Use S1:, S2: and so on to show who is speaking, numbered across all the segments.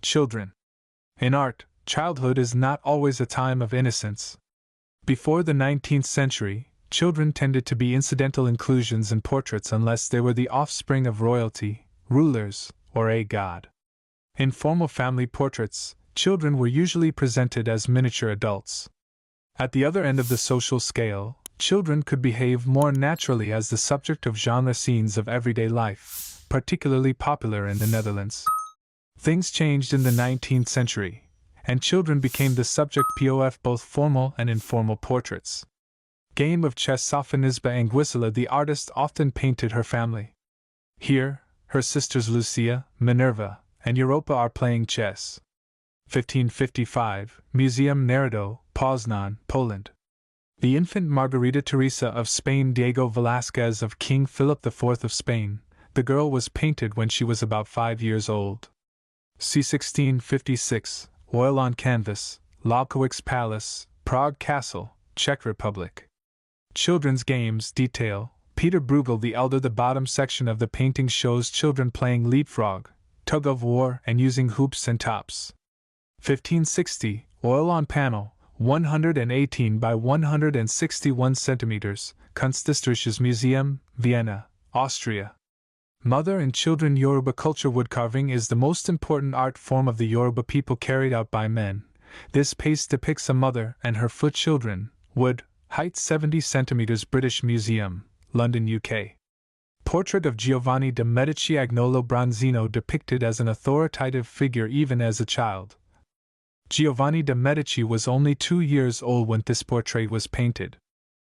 S1: Children. In art, childhood is not always a time of innocence. Before the 19th century, children tended to be incidental inclusions in portraits unless they were the offspring of royalty, rulers, or a god. In formal family portraits, children were usually presented as miniature adults. At the other end of the social scale, children could behave more naturally as the subject of genre scenes of everyday life, particularly popular in the Netherlands. Things changed in the 19th century, and children became the subject of both formal and informal portraits. Game of chess. Sophonisba Anguissula, the artist, often painted her family. Here, her sisters Lucia, Minerva, and Europa are playing chess. 1555, Museum Nerado, Poznan, Poland. The infant Margarita Teresa of Spain. Diego Velázquez of King Philip IV of Spain. The girl was painted when she was about 5 years old. C. 1656, oil on canvas, Lobkowick's Palace, Prague Castle, Czech Republic. Children's games. Detail. Peter Bruegel the Elder. The bottom section of the painting shows children playing leapfrog, tug of war, and using hoops and tops. 1560, oil on panel, 118 by 161 centimeters, Kunsthistorisches Museum, Vienna, Austria. Mother and children. Yoruba culture. Woodcarving is the most important art form of the Yoruba people, carried out by men. This paste depicts a mother and her foot children. Wood, height 70 centimeters. British Museum, London, UK. Portrait of Giovanni de' Medici. Agnolo Bronzino depicted as an authoritative figure even as a child. Giovanni de' Medici was only 2 years old when this portrait was painted.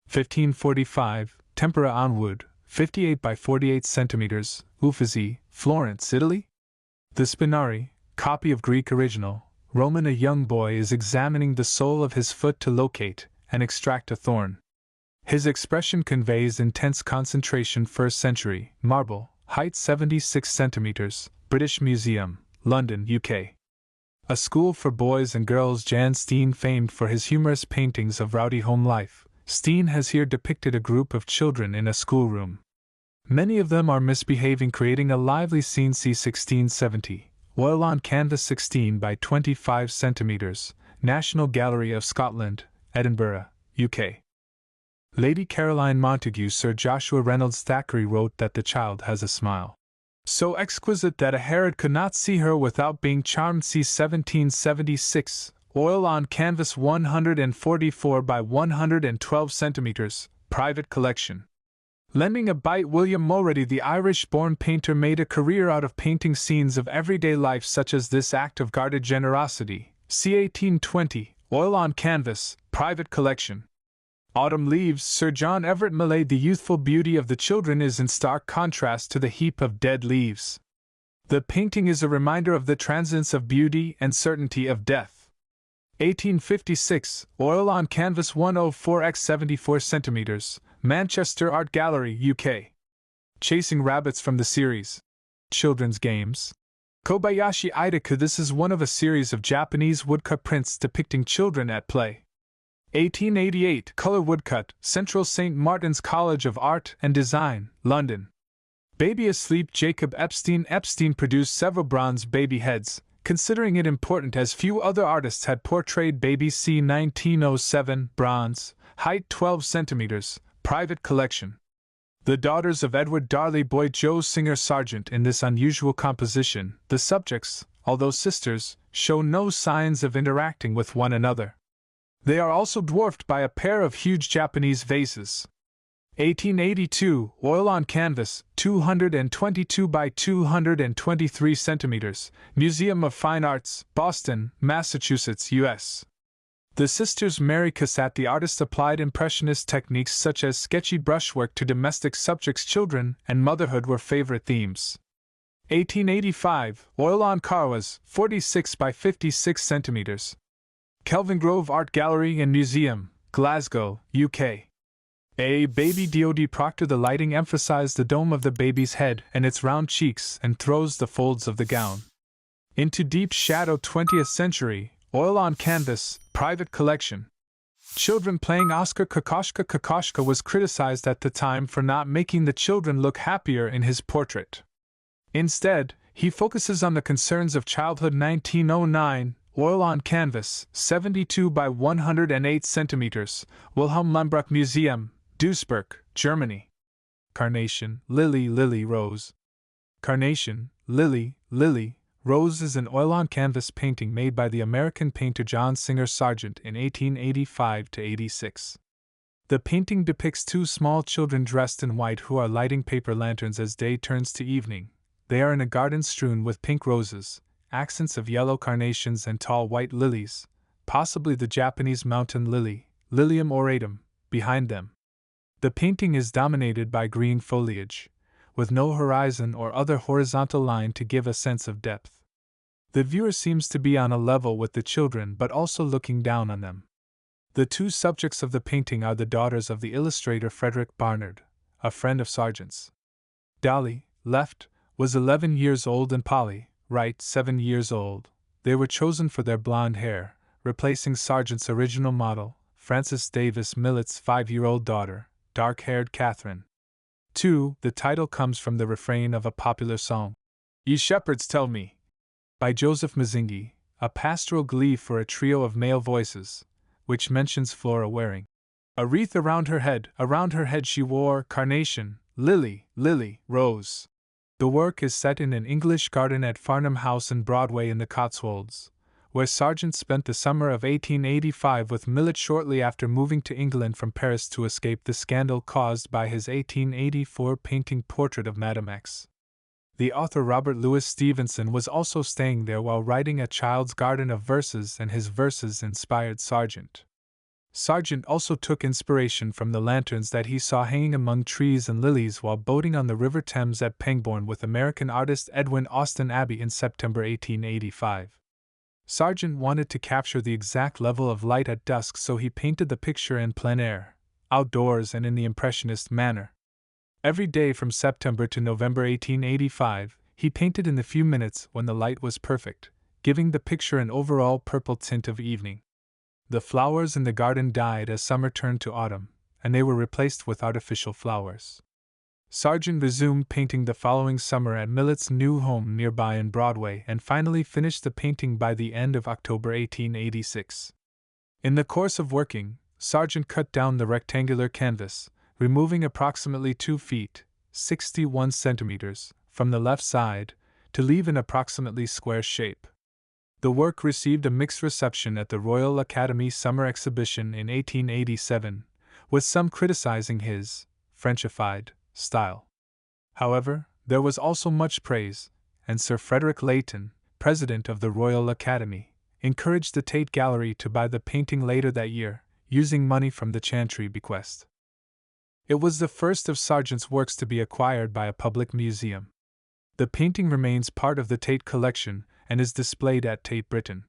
S1: 1545, Tempera on wood, 58 by 48 centimeters, Uffizi, Florence, Italy. The Spinari, copy of Greek original, Roman. A young boy is examining the sole of his foot to locate and extract a thorn. His expression conveys intense concentration. 1st century, marble, height 76 centimeters, British Museum, London, UK. A school for boys and girls. Jan Steen, famed for his humorous paintings of rowdy home life, Steen has here depicted a group of children in a schoolroom. Many of them are misbehaving, creating a lively scene. C. 1670, oil on canvas, 16 by 25 centimeters, National Gallery of Scotland, Edinburgh, UK. Lady Caroline Montagu. Sir Joshua Reynolds Thackeray wrote that the child has a smile so exquisite that a Herod could not see her without being charmed. C. 1776, oil on canvas, 144 by 112 centimeters, private collection. Lending a bite. William Mulready, the Irish-born painter, made a career out of painting scenes of everyday life such as this act of guarded generosity. C. 1820, oil on canvas, private collection. Autumn Leaves. Sir John Everett Millais. The youthful beauty of the children is in stark contrast to the heap of dead leaves. The painting is a reminder of the transience of beauty and certainty of death. 1856, oil on canvas, 104 x 74 centimeters, Manchester Art Gallery, UK. Chasing rabbits from the series Children's Games. Kobayashi Idaku. This is one of a series of Japanese woodcut prints depicting children at play. 1888, color woodcut, Central St. Martin's College of Art and Design, London. Baby Asleep. Jacob Epstein. Epstein produced several bronze baby heads, considering it important as few other artists had portrayed babies. C. 1907, bronze, height 12 centimeters, private collection. The daughters of Edward Darley Boyd Joe Singer Sargent. In this unusual composition, the subjects, although sisters, show no signs of interacting with one another. They are also dwarfed by a pair of huge Japanese vases. 1882, oil on canvas, 222 by 223 centimeters, Museum of Fine Arts, Boston, Massachusetts, U.S. The sisters Mary Cassatt. The artist applied impressionist techniques such as sketchy brushwork to domestic subjects. Children and motherhood were favorite themes. 1885, oil on canvas, 46 by 56 centimeters. Kelvingrove Art Gallery and Museum, Glasgow, UK. A. Baby D.O.D. Proctor. The lighting emphasized the dome of the baby's head and its round cheeks and throws the folds of the gown into deep shadow. 20th century, oil on canvas, private collection. Children playing Oscar Kokoschka. Kokoschka was criticized at the time for not making the children look happier in his portrait. Instead, He focuses on the concerns of childhood. 1909, oil on canvas, 72 by 108 centimeters, Wilhelm Lambruck Museum, Duisburg, Germany. Carnation, Lily, Lily, Rose. Carnation, Lily, Lily, Rose is an oil-on-canvas painting made by the American painter John Singer Sargent in 1885–86. The painting depicts two small children dressed in white who are lighting paper lanterns as day turns to evening. They are in a garden strewn with pink roses, accents of yellow carnations and tall white lilies, possibly the Japanese mountain lily, Lilium auratum, behind them. The painting is dominated by green foliage, with no horizon or other horizontal line to give a sense of depth. The viewer seems to be on a level with the children but also looking down on them. The two subjects of the painting are the daughters of the illustrator Frederick Barnard, a friend of Sargent's. Dolly, left, was 11 years old and Polly, right, 7 years old. They were chosen for their blonde hair, replacing Sargent's original model, Frances Davis Millet's 5-year-old daughter, dark-haired Catherine. 2. The title comes from the refrain of a popular song, "Ye Shepherds Tell Me," by Joseph Mazingi, a pastoral glee for a trio of male voices, which mentions Flora wearing a wreath around her head. Around her head she wore carnation, lily, lily, rose. The work is set in an English garden at Farnham House in Broadway in the Cotswolds, where Sargent spent the summer of 1885 with Millet shortly after moving to England from Paris to escape the scandal caused by his 1884 painting Portrait of Madame X. The author Robert Louis Stevenson was also staying there while writing A Child's Garden of Verses, and his verses inspired Sargent. Sargent also took inspiration from the lanterns that he saw hanging among trees and lilies while boating on the River Thames at Pangbourne with American artist Edwin Austin Abbey in September 1885. Sargent wanted to capture the exact level of light at dusk, so he painted the picture in plein air, outdoors and in the Impressionist manner. Every day from September to November 1885, he painted in the few minutes when the light was perfect, giving the picture an overall purple tint of evening. The flowers in the garden died as summer turned to autumn, and they were replaced with artificial flowers. Sargent resumed painting the following summer at Millet's new home nearby in Broadway and finally finished the painting by the end of October 1886. In the course of working, Sargent cut down the rectangular canvas, removing approximately 2 feet, 61 centimeters, from the left side, to leave an approximately square shape. The work received a mixed reception at the Royal Academy Summer Exhibition in 1887, with some criticizing his Frenchified style. However, there was also much praise, and Sir Frederick Leighton, president of the Royal Academy, encouraged the Tate Gallery to buy the painting later that year, using money from the Chantry bequest. It was the first of Sargent's works to be acquired by a public museum. The painting remains part of the Tate collection and is displayed at Tate Britain.